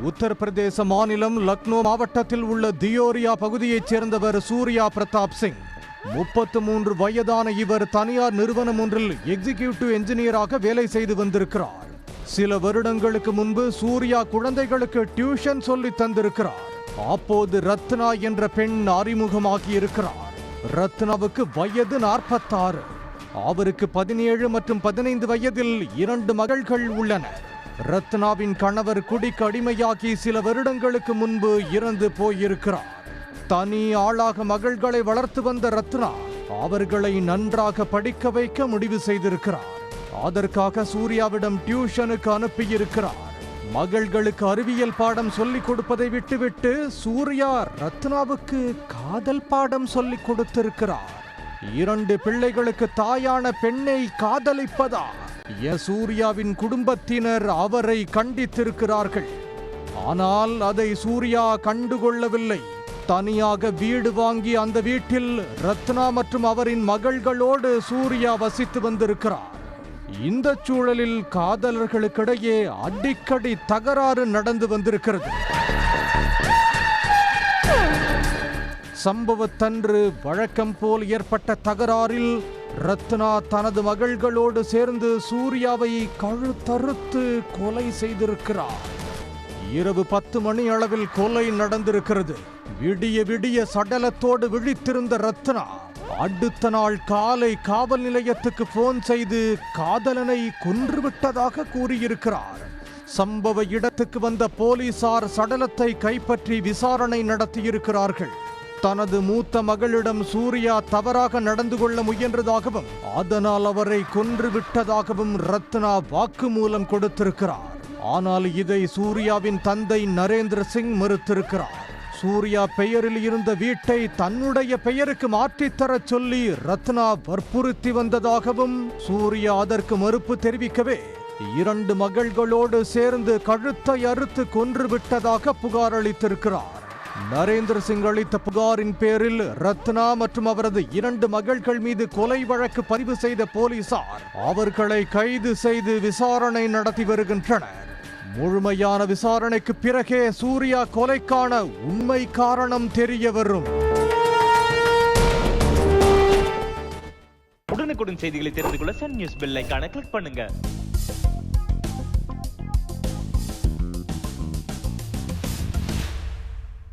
உத்தரப்பிரதேச மாநிலம் லக்னோ மாவட்டத்தில் உள்ள தியோரியா பகுதியைச் சேர்ந்தவர் சூர்யா பிரதாப் சிங். 33 வயதான இவர் தனியார் நிறுவனம் ஒன்றில் எக்ஸிகியூட்டிவ் என்ஜினியராக வேலை செய்து வந்திருக்கிறார். சில வருடங்களுக்கு முன்பு சூர்யா குழந்தைகளுக்கு டியூஷன் சொல்லி தந்திருக்கிறார். அப்போது ரத்னா என்ற பெண் அறிமுகமாகி இருக்கிறார். ரத்னாவுக்கு வயது 46. அவருக்கு 17 மற்றும் 15 வயதில் 2 மகள்கள் உள்ளனர். ரத்னாவின் கணவர் குடிக்கு அடிமையாகி சில வருடங்களுக்கு முன்பு இறந்து போயிருக்கிறார். தனி ஆளாக மகள்களை வளர்த்து வந்த ரத்னா அவர்களை நன்றாக படிக்க வைக்க முடிவு செய்திருக்கிறார். அதற்காக சூர்யாவிடம் டியூஷனுக்கு அனுப்பியிருக்கிறார். மகள்களுக்கு அறிவியல் பாடம் சொல்லிக் கொடுப்பதை விட்டுவிட்டு சூர்யா ரத்னாவுக்கு காதல் பாடம் சொல்லிக் கொடுத்திருக்கிறார். 2 பிள்ளைகளுக்கு தாயான பெண்ணை காதலிப்பதா? சூர்யாவின் குடும்பத்தினர் அவரை கண்டித்திருக்கிறார்கள். ஆனால் அதை சூர்யா கண்டுகொள்ளவில்லை. தனியாக வீடு வாங்கி அந்த வீட்டில் ரத்னா மற்றும் அவரின் மகள்களோடு சூர்யா வசித்து வந்திருக்கிறார். இந்த சூழலில் காதலர்களுக்கிடையே அடிக்கடி தகராறு நடந்து வந்திருக்கிறது. சம்பவத்தன்று வழக்கம் போல் ஏற்பட்ட தகராறில் ரத்னா தனது மகள்களோடு சேர்ந்து சூர்யாவை கழுத்தறுத்து கொலை செய்திருக்கிறார். இரவு 10 மணி அளவில் கொலை நடந்திருக்கிறது. விடிய விடிய சடலத்தோடு விழித்திருந்த ரத்னா அடுத்த நாள் காலை காவல் நிலையத்துக்கு போன் செய்து காதலனை கொன்றுவிட்டதாக கூறியிருக்கிறார். சம்பவ இடத்துக்கு வந்த போலீசார் சடலத்தை கைப்பற்றி விசாரணை நடத்தியிருக்கிறார்கள். தனது மூத்த மகளிடம் சூர்யா தவறாக நடந்து கொள்ள முயன்றதாகவும் அதனால் அவரை கொன்றுவிட்டதாகவும் ரத்னா வாக்குமூலம் கொடுத்திருக்கிறார். ஆனால் இதை சூர்யாவின் தந்தை நரேந்திர சிங் மறுத்திருக்கிறார். சூர்யா பெயரில் இருந்த வீட்டை தன்னுடைய பெயருக்கு மாற்றித்தரச் சொல்லி ரத்னா வற்புறுத்தி வந்ததாகவும் சூர்யா அதற்கு மறுப்பு தெரிவிக்கவே 2 மகள்களோடு சேர்ந்து கழுத்தை அறுத்து கொன்றுவிட்டதாக புகார் அளித்திருக்கிறார். நரேந்திர சிங் அளித்த புகாரின் பேரில் ரத்னா மற்றும் அவரது 2 மகள்கள் மீது கொலை வழக்கு பதிவு செய்த போலீசார் அவர்களை கைது செய்து விசாரணை நடத்தி வருகின்றனர். முழுமையான விசாரணைக்கு பிறகே சூர்யா கொலைக்கான உண்மை காரணம் தெரிய வரும். உடனுக்குடன் செய்திகளை தெரிந்து கொள்ள சன் நியூஸ் பெல் ஐகானை கிளிக் பண்ணுங்க.